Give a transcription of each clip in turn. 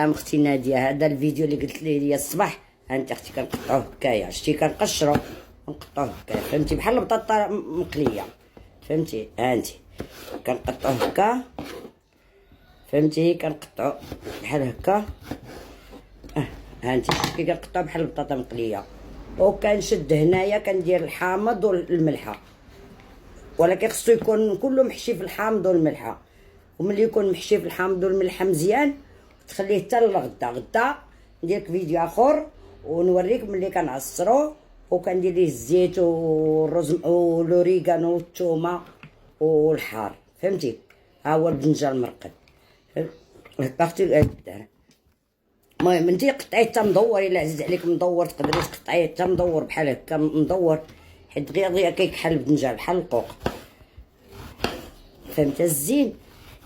اختي ناديه، هذا الفيديو اللي قلت لي الصباح انت اختي كنقطعوه بكايه، شتي كنقشرو ونقطعوه بكايه، فهمتي؟ بحال البطاطا مقليه، فهمتي؟ هانتي كنقطعوه هكا، فهمتي؟ كنقطعو بحال هكا، هانتي كي كنقطعو بحال البطاطا مقليه. وكنشد هنايا كندير الحامض والملحه، ولكن خصو يكون كله محشي في الحامض والملحه. وملي يكون محشي في الحامض والملحه مزيان تخليه حتى غدا نديرلك فيديو اخر ونوريك ملي كنعصرو وكندير ليه الزيت والرز والاوريغانو والثومه والحار، فهمتي؟ ها هو البدنجان المرقد هكا اختي دار. المهم انتي قطعيه حتى مدور، الا عزيز عليك مدور تقدري تقطعيه حتى مدور بحال هكا مدور، حيت دغيا كيكحل البدنجان بحال القوق، فهمت الزين؟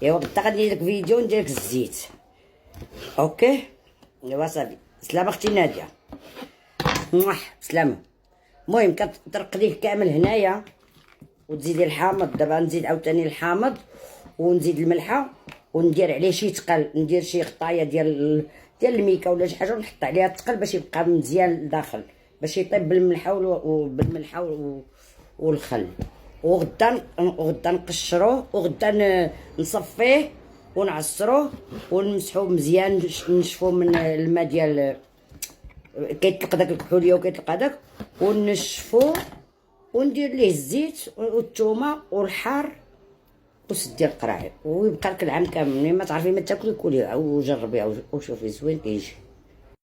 ايوا غدا غندير لك فيديو ندير لك الزيت. اوكي ايوا صافي، سلام اختي ناديه، بسلامه. المهم كترقديه كامل هنايا وتزيدي الحامض. دابا نزيد عاوتاني الحامض ونزيد الملحه وندير عليه شي تقل، ندير شي خطايه ديال الميكا ولا شي حاجه ونحط عليها التقل باش يبقى مزيان لداخل، باش يطيب بالملحه والخل. وغدا نقشروه، وغدا نصفيه ونعصروه ونمسحوه مزيان، نشفوه من الماء ديال كيطلق داك الكحوليه وكيطلق هذاك، ونشفوه وندير ليه الزيت والثومه والحار وسدي القراعي، ويبقى لك العام كامل. ما تعرفي ما تاكلي كليه وجربي وشوفي زوين كيجي.